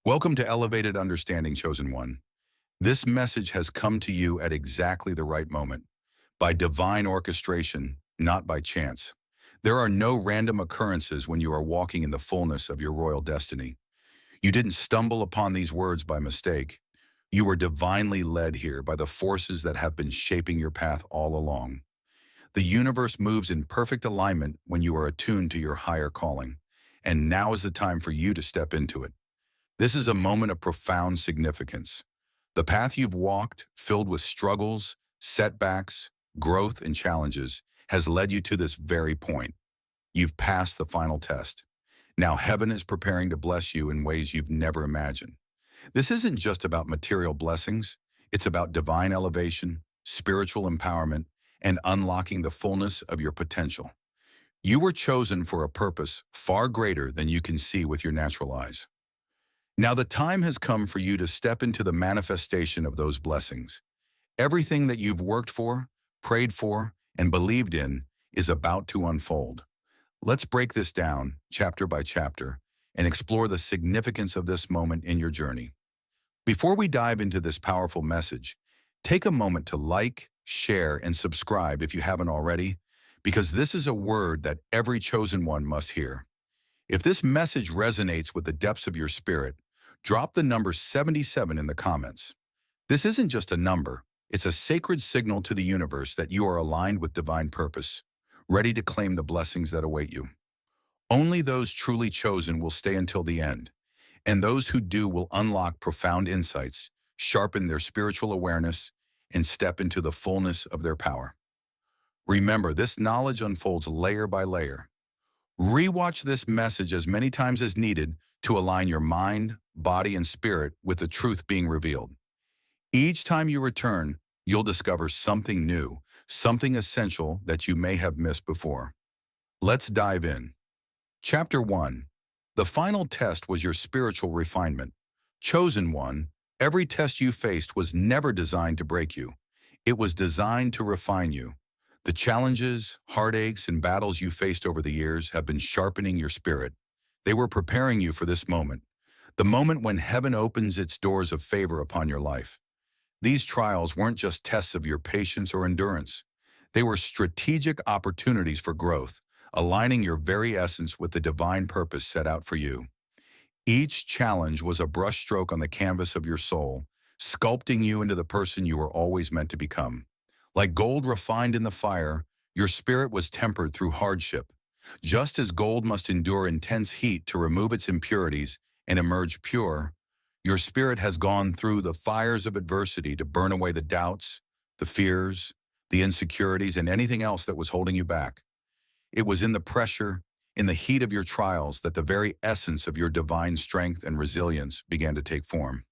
Welcome to Elevated Understanding, Chosen One. This message has come to you at exactly the right moment, by divine orchestration, not by chance. There are no random occurrences when you are walking in the fullness of your royal destiny. You didn't stumble upon these words by mistake. You were divinely led here by the forces that have been shaping your path all along. The universe moves in perfect alignment when you are attuned to your higher calling, and now is the time for you to step into it. This is a moment of profound significance. The path you've walked, filled with struggles, setbacks, growth, and challenges, has led you to this very point. You've passed the final test. Now heaven is preparing to bless you in ways you've never imagined. This isn't just about material blessings. It's about divine elevation, spiritual empowerment, and unlocking the fullness of your potential. You were chosen for a purpose far greater than you can see with your natural eyes. Now the time has come for you to step into the manifestation of those blessings. Everything that you've worked for, prayed for, and believed in is about to unfold. Let's break this down, chapter by chapter, and explore the significance of this moment in your journey. Before we dive into this powerful message, take a moment to like, share, and subscribe if you haven't already, because this is a word that every chosen one must hear. If this message resonates with the depths of your spirit, drop the number 77 in the comments. This isn't just a number, it's a sacred signal to the universe that you are aligned with divine purpose, ready to claim the blessings that await you. Only those truly chosen will stay until the end, and those who do will unlock profound insights, sharpen their spiritual awareness, and step into the fullness of their power. Remember, this knowledge unfolds layer by layer. Rewatch this message as many times as needed to align your mind, body, and spirit with the truth being revealed. Each time you return, you'll discover something new, something essential that you may have missed before. Let's dive in. Chapter 1. The final test was your spiritual refinement. Chosen one, every test you faced was never designed to break you. It was designed to refine you. The challenges, heartaches, and battles you faced over the years have been sharpening your spirit. They were preparing you for this moment, the moment when heaven opens its doors of favor upon your life. These trials weren't just tests of your patience or endurance. They were strategic opportunities for growth, aligning your very essence with the divine purpose set out for you. Each challenge was a brushstroke on the canvas of your soul, sculpting you into the person you were always meant to become. Like gold refined in the fire, your spirit was tempered through hardship. Just as gold must endure intense heat to remove its impurities and emerge pure, your spirit has gone through the fires of adversity to burn away the doubts, the fears, the insecurities, and anything else that was holding you back. It was in the pressure, in the heat of your trials, that the very essence of your divine strength and resilience began to take form.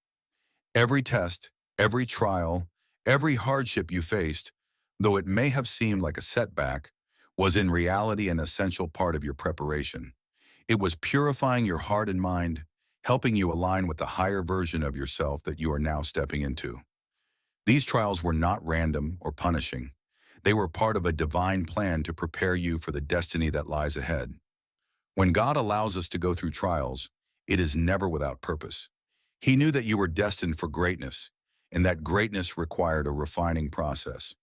Every test, every trial, every hardship you faced, though it may have seemed like a setback, was in reality an essential part of your preparation. It was purifying your heart and mind, helping you align with the higher version of yourself that you are now stepping into. These trials were not random or punishing. They were part of a divine plan to prepare you for the destiny that lies ahead. When God allows us to go through trials, it is never without purpose. He knew that you were destined for greatness, and that greatness required a refining process.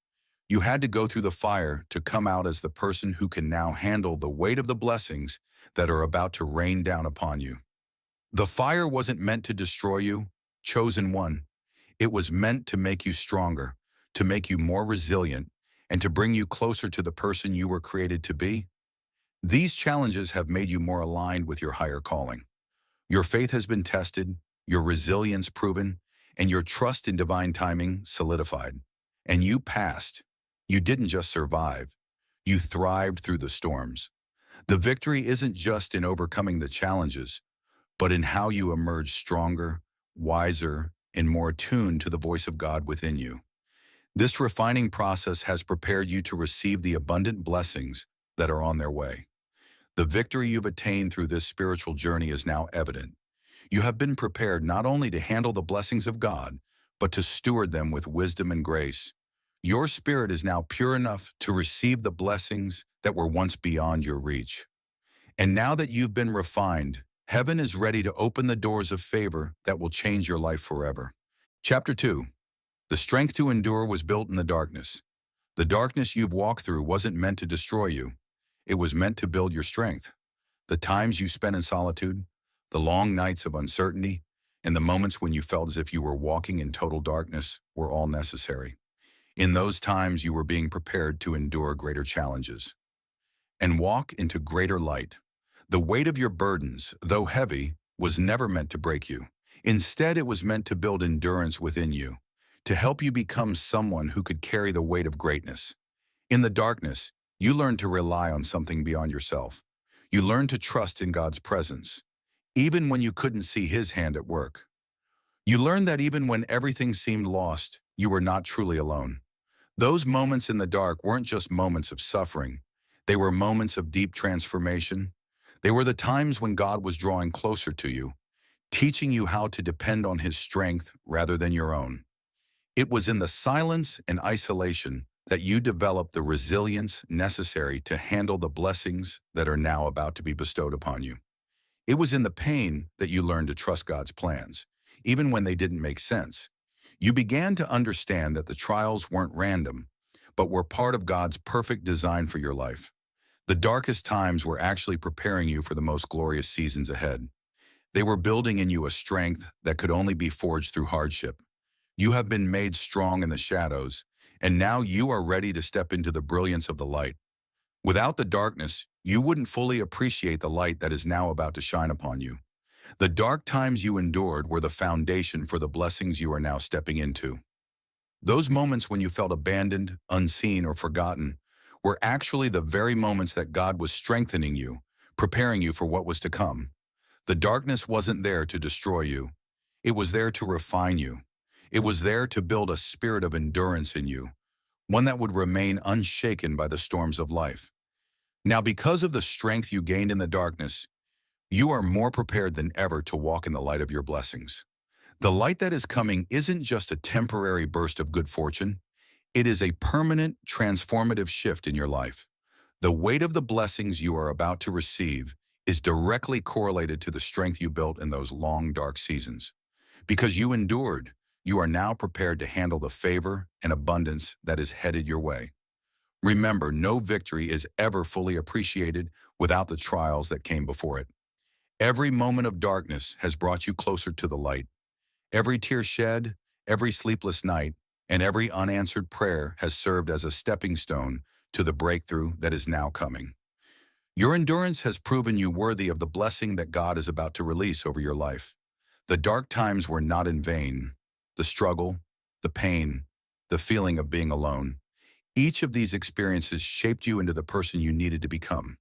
You had to go through the fire to come out as the person who can now handle the weight of the blessings that are about to rain down upon you. The fire wasn't meant to destroy you, chosen one. It was meant to make you stronger, to make you more resilient, and to bring you closer to the person you were created to be. These challenges have made you more aligned with your higher calling. Your faith has been tested, your resilience proven, and your trust in divine timing solidified. And you passed. You didn't just survive. You thrived through the storms. The victory isn't just in overcoming the challenges, but in how you emerge stronger, wiser, and more attuned to the voice of God within you. This refining process has prepared you to receive the abundant blessings that are on their way. The victory you've attained through this spiritual journey is now evident. You have been prepared not only to handle the blessings of God, but to steward them with wisdom and grace. Your spirit is now pure enough to receive the blessings that were once beyond your reach. And now that you've been refined, Heaven is ready to open the doors of favor that will change your life forever. Chapter 2. The strength to endure was built in the darkness. The darkness you've walked through wasn't meant to destroy you. It was meant to build your strength. The times you spent in solitude, the long nights of uncertainty, and the moments when you felt as if you were walking in total darkness were all necessary. In those times, you were being prepared to endure greater challenges and walk into greater light. The weight of your burdens, though heavy, was never meant to break you. Instead, it was meant to build endurance within you, to help you become someone who could carry the weight of greatness. In the darkness, you learned to rely on something beyond yourself. You learned to trust in God's presence, even when you couldn't see His hand at work. You learned that even when everything seemed lost, you were not truly alone. Those moments in the dark weren't just moments of suffering. They were moments of deep transformation. They were the times when God was drawing closer to you, teaching you how to depend on His strength rather than your own. It was in the silence and isolation that you developed the resilience necessary to handle the blessings that are now about to be bestowed upon you. It was in the pain that you learned to trust God's plans, even when they didn't make sense. You began to understand that the trials weren't random, but were part of God's perfect design for your life. The darkest times were actually preparing you for the most glorious seasons ahead. They were building in you a strength that could only be forged through hardship. You have been made strong in the shadows, and now you are ready to step into the brilliance of the light. Without the darkness, you wouldn't fully appreciate the light that is now about to shine upon you. The dark times you endured were the foundation for the blessings you are now stepping into. Those moments when you felt abandoned, unseen, or forgotten were actually the very moments that God was strengthening you, preparing you for what was to come. The darkness wasn't there to destroy you. It was there to refine you. It was there to build a spirit of endurance in you, one that would remain unshaken by the storms of life. Now, because of the strength you gained in the darkness, you are more prepared than ever to walk in the light of your blessings. The light that is coming isn't just a temporary burst of good fortune. It is a permanent, transformative shift in your life. The weight of the blessings you are about to receive is directly correlated to the strength you built in those long, dark seasons. Because you endured, you are now prepared to handle the favor and abundance that is headed your way. Remember, no victory is ever fully appreciated without the trials that came before it. Every moment of darkness has brought you closer to the light. Every tear shed, every sleepless night, and every unanswered prayer has served as a stepping stone to the breakthrough that is now coming. Your endurance has proven you worthy of the blessing that God is about to release over your life. The dark times were not in vain. The struggle, the pain, the feeling of being alone. Each of these experiences shaped you into the person you needed to become.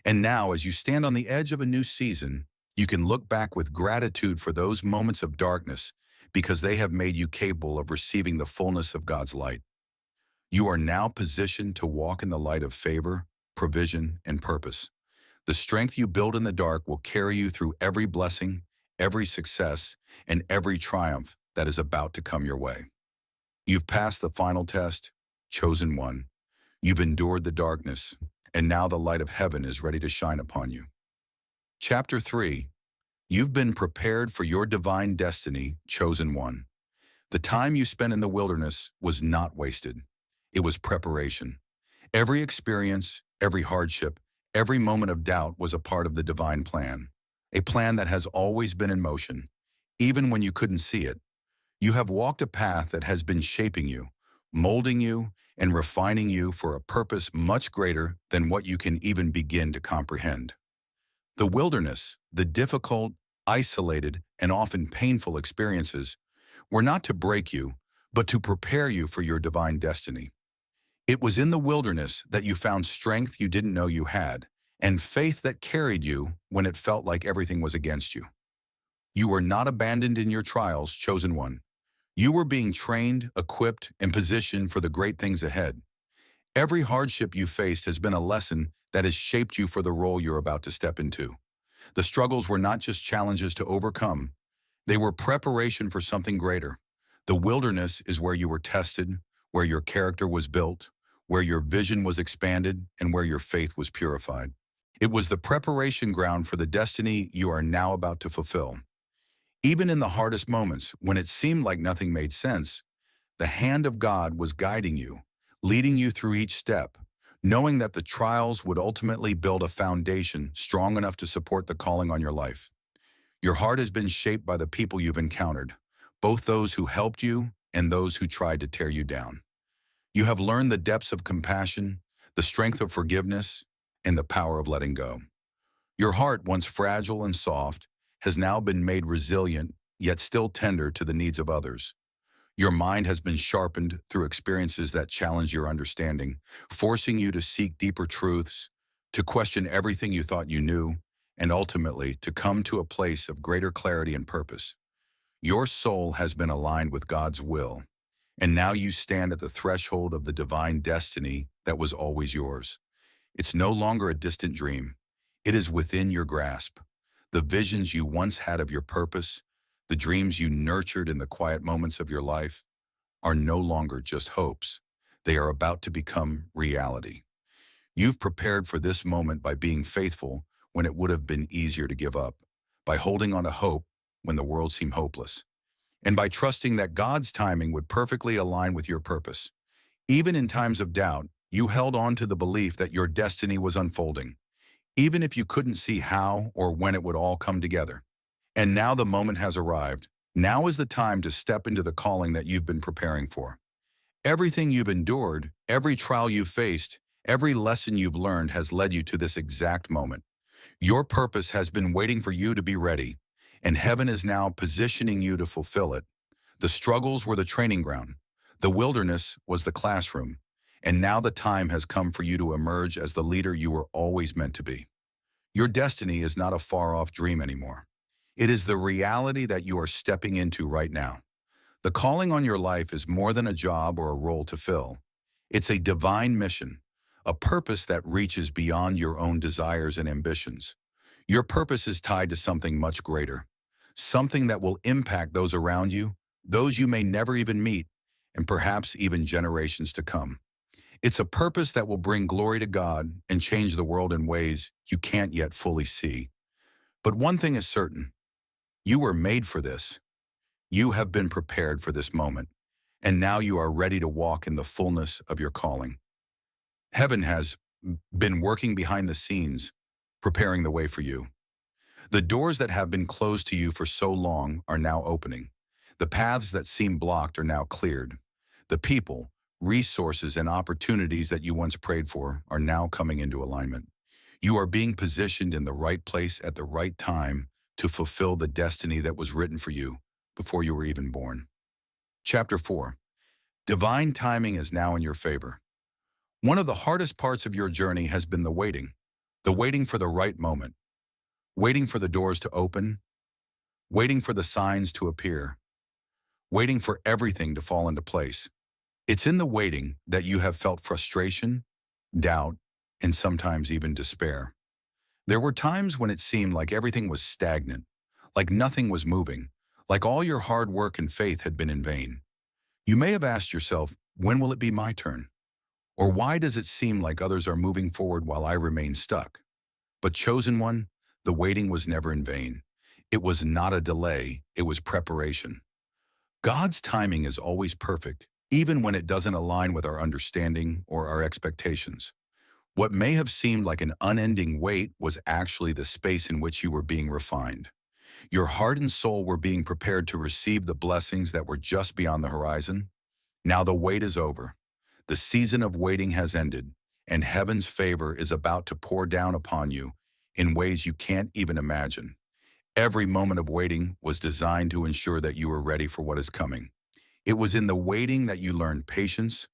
And now, as you stand on the edge of a new season, you can look back with gratitude for those moments of darkness because they have made you capable of receiving the fullness of God's light. You are now positioned to walk in the light of favor, provision, and purpose. The strength you build in the dark will carry you through every blessing, every success, and every triumph that is about to come your way. You've passed the final test, chosen one. You've endured the darkness, and now the light of heaven is ready to shine upon you. Chapter 3. You've been prepared for your divine destiny, chosen one. The time you spent in the wilderness was not wasted. It was preparation. Every experience, every hardship, every moment of doubt was a part of the divine plan, a plan that has always been in motion, even when you couldn't see it. You have walked a path that has been shaping you, molding you, and refining you for a purpose much greater than what you can even begin to comprehend. The wilderness, the difficult, isolated, and often painful experiences were not to break you, but to prepare you for your divine destiny. It was in the wilderness that you found strength you didn't know you had, and faith that carried you when it felt like everything was against you. You were not abandoned in your trials, chosen one. You were being trained, equipped, and positioned for the great things ahead. Every hardship you faced has been a lesson that has shaped you for the role you're about to step into. The struggles were not just challenges to overcome. They were preparation for something greater. The wilderness is where you were tested, where your character was built, where your vision was expanded, and where your faith was purified. It was the preparation ground for the destiny you are now about to fulfill. Even in the hardest moments, when it seemed like nothing made sense, the hand of God was guiding you, leading you through each step, knowing that the trials would ultimately build a foundation strong enough to support the calling on your life. Your heart has been shaped by the people you've encountered, both those who helped you and those who tried to tear you down. You have learned the depths of compassion, the strength of forgiveness, and the power of letting go. Your heart, once fragile and soft, has now been made resilient, yet still tender to the needs of others. Your mind has been sharpened through experiences that challenge your understanding, forcing you to seek deeper truths, to question everything you thought you knew, and ultimately to come to a place of greater clarity and purpose. Your soul has been aligned with God's will, and now you stand at the threshold of the divine destiny that was always yours. It's no longer a distant dream. It is within your grasp. The visions you once had of your purpose, the dreams you nurtured in the quiet moments of your life, are no longer just hopes. They are about to become reality. You've prepared for this moment by being faithful when it would have been easier to give up, by holding on to hope when the world seemed hopeless, and by trusting that God's timing would perfectly align with your purpose. Even in times of doubt, you held on to the belief that your destiny was unfolding, even if you couldn't see how or when it would all come together. And now the moment has arrived. Now is the time to step into the calling that you've been preparing for. Everything you've endured, every trial you've faced, every lesson you've learned has led you to this exact moment. Your purpose has been waiting for you to be ready, and heaven is now positioning you to fulfill it. The struggles were the training ground. The wilderness was the classroom. And now the time has come for you to emerge as the leader you were always meant to be. Your destiny is not a far-off dream anymore. It is the reality that you are stepping into right now. The calling on your life is more than a job or a role to fill. It's a divine mission, a purpose that reaches beyond your own desires and ambitions. Your purpose is tied to something much greater, something that will impact those around you, those you may never even meet, and perhaps even generations to come. It's a purpose that will bring glory to God and change the world in ways you can't yet fully see. But one thing is certain, you were made for this. You have been prepared for this moment, and now you are ready to walk in the fullness of your calling. Heaven has been working behind the scenes, preparing the way for you. The doors that have been closed to you for so long are now opening. The paths that seemed blocked are now cleared. The people, resources, and opportunities that you once prayed for are now coming into alignment. You are being positioned in the right place at the right time to fulfill the destiny that was written for you before you were even born. Chapter 4. Divine timing is now in your favor. One of the hardest parts of your journey has been the waiting for the right moment, waiting for the doors to open, waiting for the signs to appear, waiting for everything to fall into place. It's in the waiting that you have felt frustration, doubt, and sometimes even despair. There were times when it seemed like everything was stagnant, like nothing was moving, like all your hard work and faith had been in vain. You may have asked yourself, when will it be my turn? Or why does it seem like others are moving forward while I remain stuck? But chosen one, the waiting was never in vain. It was not a delay, it was preparation. God's timing is always perfect, even when it doesn't align with our understanding or our expectations. What may have seemed like an unending wait was actually the space in which you were being refined. Your heart and soul were being prepared to receive the blessings that were just beyond the horizon. Now the wait is over. The season of waiting has ended, and heaven's favor is about to pour down upon you in ways you can't even imagine. Every moment of waiting was designed to ensure that you were ready for what is coming. It was in the waiting that you learned patience,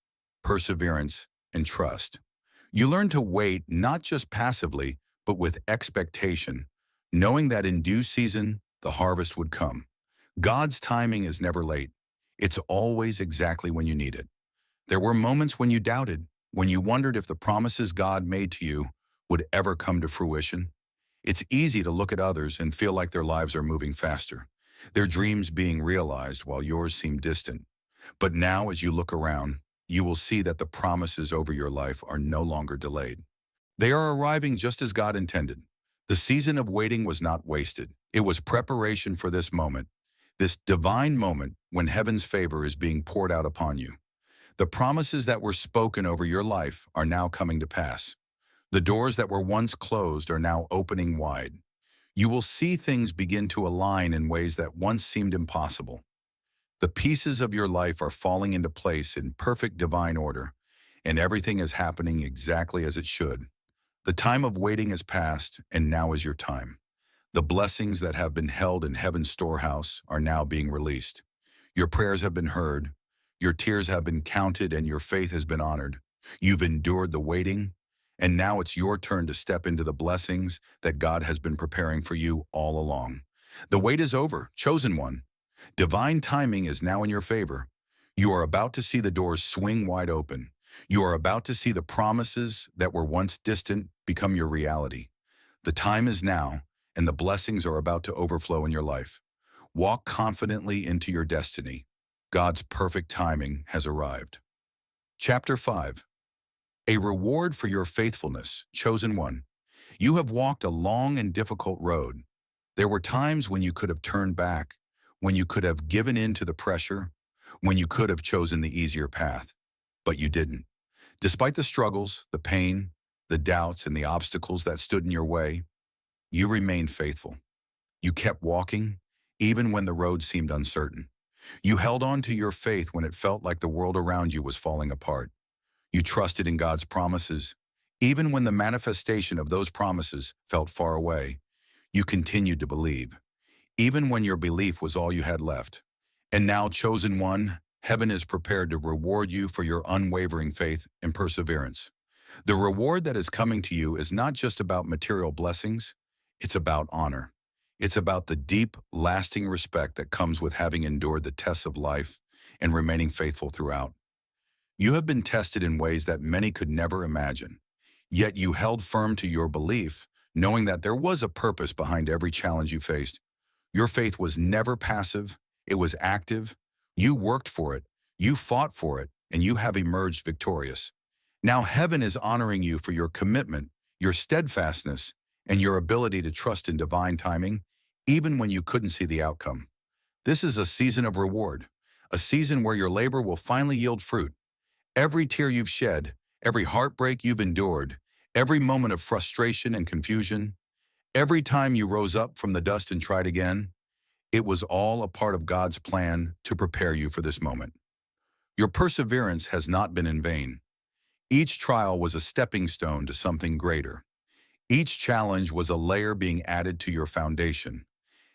perseverance, and trust. You learned to wait not just passively, but with expectation, knowing that in due season, the harvest would come. God's timing is never late. It's always exactly when you need it. There were moments when you doubted, when you wondered if the promises God made to you would ever come to fruition. It's easy to look at others and feel like their lives are moving faster, their dreams being realized while yours seem distant. But now, as you look around, you will see that the promises over your life are no longer delayed. They are arriving just as God intended. The season of waiting was not wasted. It was preparation for this divine moment when heaven's favor is being poured out upon you. The promises that were spoken over your life are now coming to pass. The doors that were once closed are now opening wide. You will see things begin to align in ways that once seemed impossible. The pieces of your life are falling into place in perfect divine order, and everything is happening exactly as it should. The time of waiting is past, and now is your time. The blessings that have been held in heaven's storehouse are now being released. Your prayers have been heard, your tears have been counted, and your faith has been honored. You've endured the waiting, and now it's your turn to step into the blessings that God has been preparing for you all along. The wait is over, chosen one. Divine timing is now in your favor. You are about to see the doors swing wide open. You are about to see the promises that were once distant become your reality. The time is now, and the blessings are about to overflow in your life. Walk confidently into your destiny. God's perfect timing has arrived. Chapter 5. A reward for your faithfulness, chosen one. You have walked a long and difficult road. There were times when you could have turned back, when you could have given in to the pressure, when you could have chosen the easier path. But you didn't. Despite the struggles, the pain, the doubts, and the obstacles that stood in your way, you remained faithful. You kept walking, even when the road seemed uncertain. You held on to your faith when it felt like the world around you was falling apart. You trusted in God's promises, even when the manifestation of those promises felt far away. You continued to believe, even when your belief was all you had left. And now, chosen one, heaven is prepared to reward you for your unwavering faith and perseverance. The reward that is coming to you is not just about material blessings, it's about honor. It's about the deep, lasting respect that comes with having endured the tests of life and remaining faithful throughout. You have been tested in ways that many could never imagine, yet you held firm to your belief, knowing that there was a purpose behind every challenge you faced. Your faith was never passive, it was active. You worked for it, you fought for it, and you have emerged victorious. Now heaven is honoring you for your commitment, your steadfastness, and your ability to trust in divine timing, even when you couldn't see the outcome. This is a season of reward, a season where your labor will finally yield fruit. Every tear you've shed, every heartbreak you've endured, every moment of frustration and confusion, every time you rose up from the dust and tried again, it was all a part of God's plan to prepare you for this moment. Your perseverance has not been in vain. Each trial was a stepping stone to something greater. Each challenge was a layer being added to your foundation.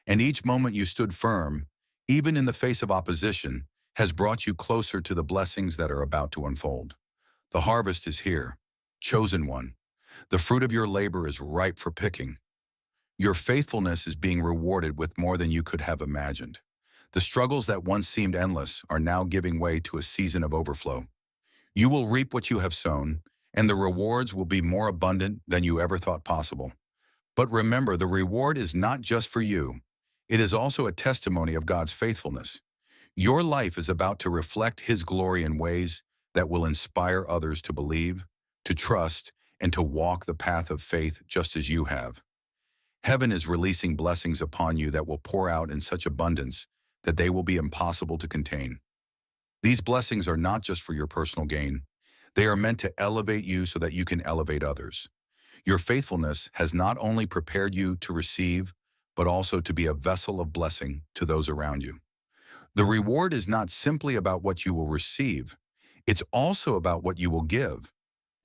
And each moment you stood firm, even in the face of opposition, has brought you closer to the blessings that are about to unfold. The harvest is here, chosen one. The fruit of your labor is ripe for picking. Your faithfulness is being rewarded with more than you could have imagined. The struggles that once seemed endless are now giving way to a season of overflow. You will reap what you have sown, and the rewards will be more abundant than you ever thought possible. But remember, the reward is not just for you. It is also a testimony of God's faithfulness. Your life is about to reflect His glory in ways that will inspire others to believe, to trust, and to walk the path of faith just as you have. Heaven is releasing blessings upon you that will pour out in such abundance that they will be impossible to contain. These blessings are not just for your personal gain. They are meant to elevate you so that you can elevate others. Your faithfulness has not only prepared you to receive, but also to be a vessel of blessing to those around you. The reward is not simply about what you will receive. It's also about what you will give.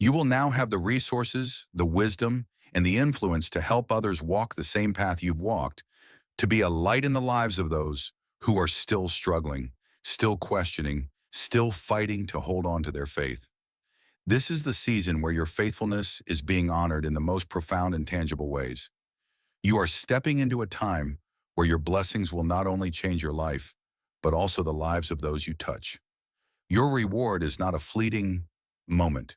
You will now have the resources, the wisdom, and the influence to help others walk the same path you've walked, to be a light in the lives of those who are still struggling, still questioning, still fighting to hold on to their faith. This is the season where your faithfulness is being honored in the most profound and tangible ways. You are stepping into a time where your blessings will not only change your life, but also the lives of those you touch. Your reward is not a fleeting moment.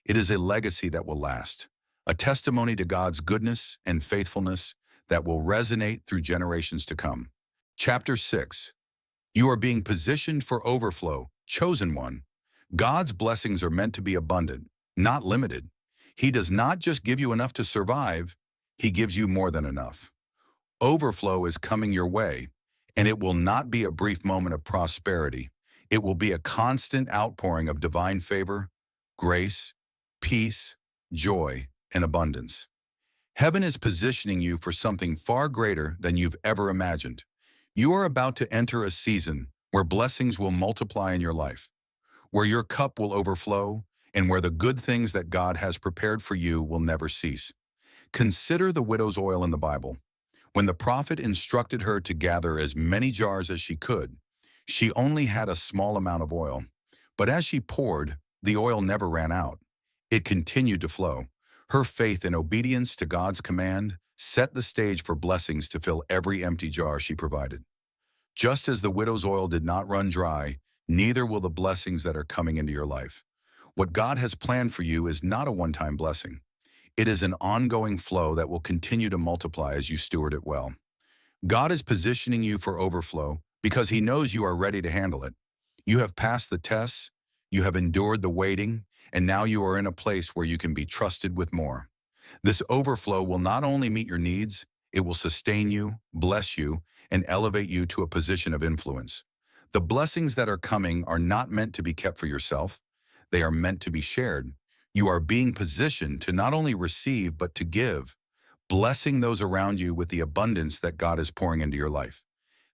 It is a legacy that will last, a testimony to God's goodness and faithfulness that will resonate through generations to come. Chapter 6. You are being positioned for overflow, chosen one. God's blessings are meant to be abundant, not limited. He does not just give you enough to survive, he gives you more than enough. Overflow is coming your way, and it will not be a brief moment of prosperity. It will be a constant outpouring of divine favor, grace, peace, joy, and abundance. Heaven is positioning you for something far greater than you've ever imagined. You are about to enter a season where blessings will multiply in your life, where your cup will overflow, and where the good things that God has prepared for you will never cease. Consider the widow's oil in the Bible. When the prophet instructed her to gather as many jars as she could, she only had a small amount of oil. But as she poured, the oil never ran out. It continued to flow. Her faith and obedience to God's command set the stage for blessings to fill every empty jar she provided. Just as the widow's oil did not run dry, neither will the blessings that are coming into your life. What God has planned for you is not a one-time blessing. It is an ongoing flow that will continue to multiply as you steward it well. God is positioning you for overflow because He knows you are ready to handle it. You have passed the tests, you have endured the waiting, and now you are in a place where you can be trusted with more. This overflow will not only meet your needs, it will sustain you, bless you, and elevate you to a position of influence. The blessings that are coming are not meant to be kept for yourself. They are meant to be shared. You are being positioned to not only receive, but to give, blessing those around you with the abundance that God is pouring into your life.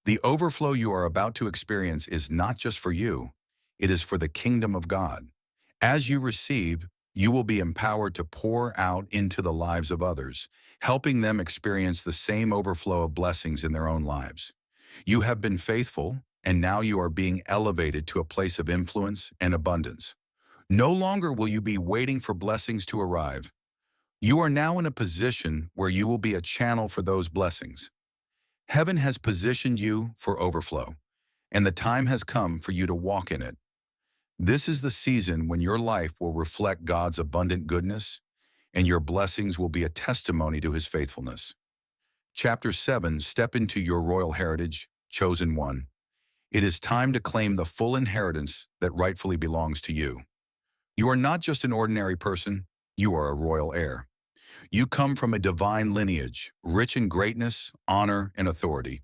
The overflow you are about to experience is not just for you, it is for the kingdom of God. As you receive, you will be empowered to pour out into the lives of others, helping them experience the same overflow of blessings in their own lives. You have been faithful, and now you are being elevated to a place of influence and abundance. No longer will you be waiting for blessings to arrive. You are now in a position where you will be a channel for those blessings. Heaven has positioned you for overflow, and the time has come for you to walk in it. This is the season when your life will reflect God's abundant goodness, and your blessings will be a testimony to His faithfulness. Chapter 7, Step into your royal heritage, chosen one. It is time to claim the full inheritance that rightfully belongs to you. You are not just an ordinary person, you are a royal heir. You come from a divine lineage, rich in greatness, honor, and authority.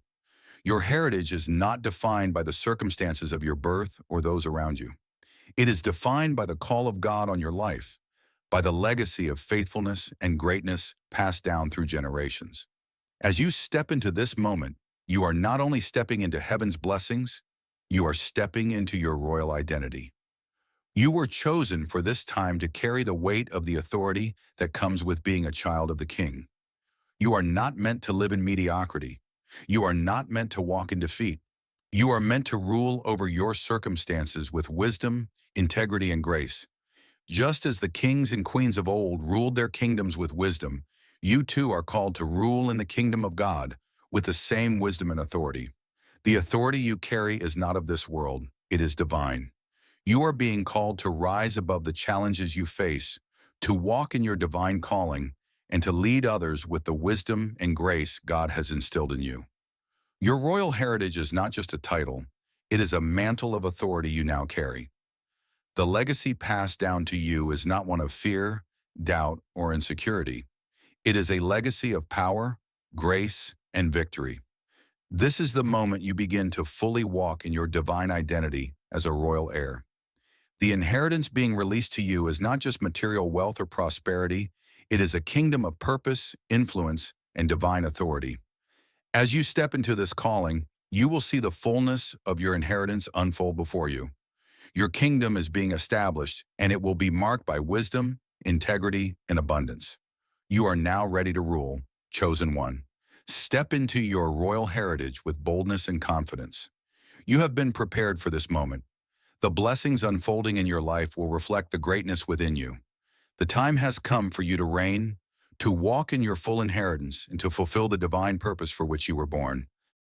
Your heritage is not defined by the circumstances of your birth or those around you. It is defined by the call of God on your life, by the legacy of faithfulness and greatness passed down through generations. As you step into this moment, you are not only stepping into heaven's blessings, you are stepping into your royal identity. You were chosen for this time to carry the weight of the authority that comes with being a child of the King. You are not meant to live in mediocrity. You are not meant to walk in defeat. You are meant to rule over your circumstances with wisdom, integrity, and grace. Just as the kings and queens of old ruled their kingdoms with wisdom, you too are called to rule in the kingdom of God with the same wisdom and authority. The authority you carry is not of this world, it is divine. You are being called to rise above the challenges you face, to walk in your divine calling, and to lead others with the wisdom and grace God has instilled in you. Your royal heritage is not just a title, it is a mantle of authority you now carry. The legacy passed down to you is not one of fear, doubt, or insecurity. It is a legacy of power, grace, and victory. This is the moment you begin to fully walk in your divine identity as a royal heir. The inheritance being released to you is not just material wealth or prosperity, it is a kingdom of purpose, influence, and divine authority. As you step into this calling, you will see the fullness of your inheritance unfold before you. Your kingdom is being established, and it will be marked by wisdom, integrity, and abundance. You are now ready to rule, chosen one. Step into your royal heritage with boldness and confidence. You have been prepared for this moment. The blessings unfolding in your life will reflect the greatness within you. The time has come for you to reign, to walk in your full inheritance, and to fulfill the divine purpose for which you were born.